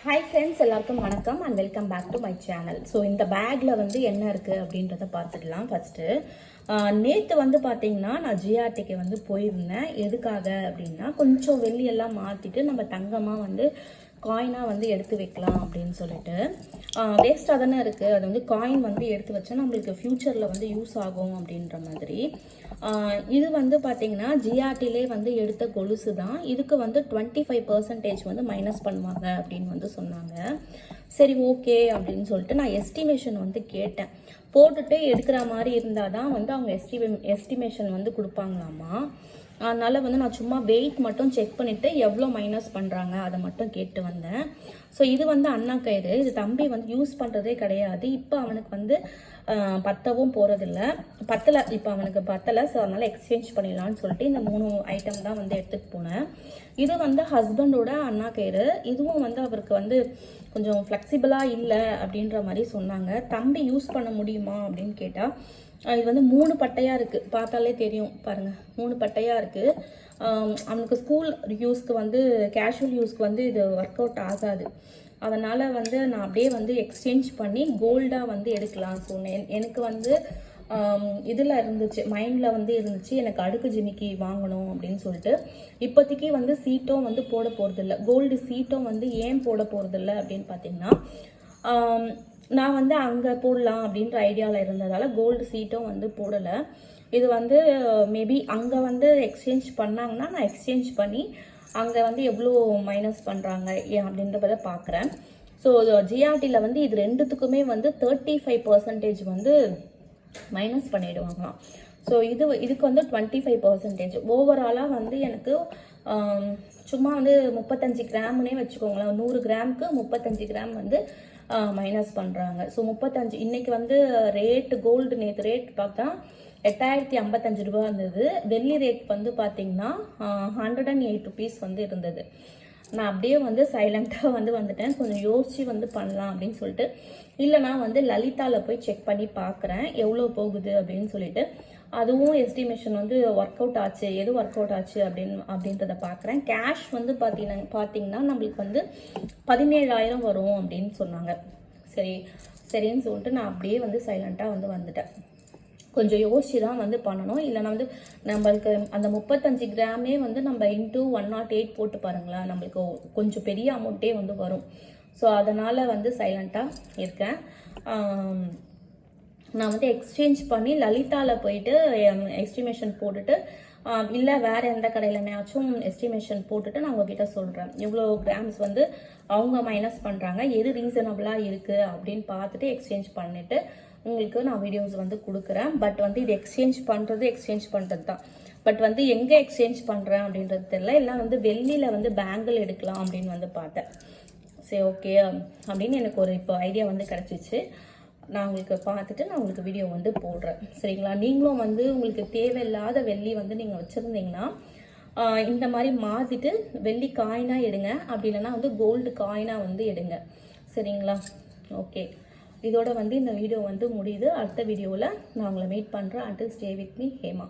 Hi friends, எல்லாருக்கும் வணக்கம் and welcome back to my channel. So இந்த பேக்கில் வந்து என்ன இருக்குது அப்படின்றத பார்த்துடலாம். ஃபஸ்ட்டு நேற்று வந்து பார்த்தீங்கன்னா நான் ஜிஆர்டிக்கு வந்து போயிருந்தேன். எதுக்காக அப்படின்னா கொஞ்சம் வெள்ளியெல்லாம் மாற்றிட்டு நம்ம தங்கமாக வந்து காயினாக வந்து எடுத்து வைக்கலாம் அப்படின்னு சொல்லிட்டு. வேஸ்ட்டாக தானே இருக்குது, அது வந்து காயின் வந்து எடுத்து வச்சா நம்மளுக்கு ஃப்யூச்சரில் வந்து யூஸ் ஆகும் அப்படின்ற மாதிரி. இது வந்து பார்த்தீங்கன்னா ஜிஆர்டிலே வந்து எடுத்த கொலுசு தான். இதுக்கு வந்து 25% வந்து மைனஸ் பண்ணுவாங்க அப்படின்னு வந்து சொன்னாங்க. சரி ஓகே அப்படின்னு சொல்லிட்டு நான் எஸ்டிமேஷன் வந்து கேட்டேன். போட்டுட்டு எடுக்கிற மாதிரி இருந்தால் தான் வந்து அவங்க எஸ்டிமேஷன் வந்து கொடுப்பாங்களாமா. அதனால் வந்து நான் சும்மா வெயிட் மட்டும் செக் பண்ணிவிட்டு எவ்வளோ மைனஸ் பண்ணுறாங்க அதை மட்டும் கேட்டு வந்தேன். ஸோ இது வந்து அண்ணா கயிறு. இது தம்பி வந்து யூஸ் பண்ணுறதே கிடையாது. இப்போ அவனுக்கு வந்து பத்தவும் போகிறதில்ல, பத்தலை, இப்போ அவனுக்கு பத்தலை. ஸோ அதனால் எக்ஸ்சேஞ்ச் பண்ணிடலான்னு சொல்லிட்டு இந்த 3 ஐட்டம் தான் வந்து எடுத்துகிட்டு போனேன். இது வந்து ஹஸ்பண்டோட அண்ணா கயிறு. இதுவும் வந்து அவருக்கு வந்து கொஞ்சம் ஃப்ளெக்சிபிளாக இல்லை அப்படின்ற மாதிரி சொன்னாங்க. தம்பி யூஸ் பண்ண முடியுமா அப்படின்னு கேட்டால் இது வந்து 3 பட்டையாக இருக்குது. பார்த்தாலே தெரியும் பாருங்கள், 3 பட்டையாக இருக்குது. அவனுக்கு ஸ்கூல் யூஸ்க்கு வந்து கேஷுவல் யூஸ்க்கு வந்து இது ஒர்க் அவுட் ஆகாது. அதனால் வந்து நான் அப்படியே வந்து எக்ஸ்சேஞ்ச் பண்ணி கோல்டாக வந்து எடுக்கலாம் சொன்னேன். எனக்கு வந்து இதில் இருந்துச்சு, மைண்டில் வந்து இருந்துச்சு எனக்கு அடுக்கு ஜிமிக்கி வாங்கணும் அப்படின்னு சொல்லிட்டு. இப்போதைக்கு வந்து சீட்டும் வந்து போட போகிறதில்ல, கோல்டு சீட்டும் வந்து ஏன் போட போகிறதில்ல அப்படின்னு பார்த்தீங்கன்னா நான் வந்து அங்கே போடலாம் அப்படின்ற ஐடியாவில் இருந்ததால் கோல்டு சீட்டும் வந்து போடலை. இது வந்து மேபி அங்கே வந்து எக்ஸ்சேஞ்ச் பண்ணாங்கன்னா நான் எக்ஸ்சேஞ்ச் பண்ணி அங்கே வந்து எவ்வளோ மைனஸ் பண்ணுறாங்க அப்படின்றத பார்க்குறேன். ஸோ ஜிஆர்டியில் வந்து இது ரெண்டுத்துக்குமே வந்து 35% வந்து மைனஸ் பண்ணிவிடுவாங்களாம். ஸோ இதுக்கு வந்து 25%. ஓவராலாக வந்து எனக்கு சும்மா வந்து 35 கிராம்னே வச்சுக்கோங்களேன். 100 கிராமுக்கு 35 கிராம் வந்து மைனஸ் பண்ணுறாங்க. ஸோ 35 இன்றைக்கி வந்து ரேட்டு கோல்டு நேற்று ரேட் பார்த்தா 8055 ரூபா இருந்தது. வெள்ளி ரேட் வந்து பார்த்திங்கன்னா 108 ருபீஸ் வந்து இருந்தது. நான் அப்படியே வந்து சைலண்ட்டாக வந்து வந்துட்டேன். கொஞ்சம் யோசித்து வந்து பண்ணலாம் அப்படின்னு சொல்லிட்டு. இல்லைனா வந்து லலிதாவில் போய் செக் பண்ணி பார்க்குறேன் எவ்வளோ போகுது அப்படின்னு சொல்லிட்டு. அதுவும் எஸ்டிமேஷன் வந்து ஒர்க் அவுட் ஆச்சு, எது ஒர்க் அவுட் ஆச்சு அப்படின்றத பார்க்குறேன். கேஷ் வந்து பார்த்தீங்கன்னா நம்மளுக்கு வந்து 17,000 வரும் அப்படின்னு சொன்னாங்க. சரின்னு சொல்லிட்டு நான் அப்படியே வந்து சைலண்ட்டாக வந்து வந்துட்டேன். கொஞ்சம் யோசிச்சு தான் வந்து பண்ணணும். இல்லைனா வந்து நம்மளுக்கு அந்த 35 கிராமே வந்து நம்ம இன்ட்டு 108 போட்டு பாருங்களேன், நம்மளுக்கு கொஞ்சம் பெரிய அமௌண்ட்டே வந்து வரும். ஸோ அதனால் வந்து சைலண்ட்டாக இருக்கேன். நான் வந்து எக்ஸ்சேஞ்ச் பண்ணி லலிதாவில் போயிட்டு எஸ்டிமேஷன் போட்டுட்டு, இல்லை வேறு எந்த கடையிலனாச்சும் எஸ்டிமேஷன் போட்டுட்டு நான் உங்ககிட்ட சொல்கிறேன் எவ்வளோ கிராம்ஸ் வந்து அவங்க மைனஸ் பண்ணுறாங்க, எது ரீசனபிளாக இருக்குது அப்படின்னு பார்த்துட்டு எக்ஸ்சேஞ்ச் பண்ணிவிட்டு உங்களுக்கு நான் வீடியோஸ் வந்து கொடுக்குறேன். பட் வந்து இது எக்ஸ்சேஞ்ச் பண்ணுறது தான். பட் வந்து எங்கே எக்ஸ்சேஞ்ச் பண்ணுறேன் அப்படின்றது தெரியல. எல்லாம் வந்து வெள்ளியில் வந்து பேங்கிள் எடுக்கலாம் அப்படின்னு வந்து பார்த்தேன். சரி ஓகே அப்படின்னு எனக்கு ஒரு இப்போ ஐடியா வந்து கிடச்சிச்சு. நான் உங்களுக்கு பார்த்துட்டு நான் உங்களுக்கு வீடியோ வந்து போடுறேன், சரிங்களா? நீங்களும் வந்து உங்களுக்கு தேவையில்லாத வெள்ளி வந்து நீங்கள் வச்சுருந்தீங்கன்னா இந்த மாதிரி மாற்றிட்டு வெள்ளி காயினாக எடுங்க. அப்படி இல்லைன்னா வந்து கோல்டு காயினாக வந்து எடுங்க, சரிங்களா? ஓகே, இதோட வந்து இந்த வீடியோ வந்து முடியுது. அடுத்த வீடியோவில் நான் உங்களை மீட் பண்ணுறேன். until stay with me, Hema.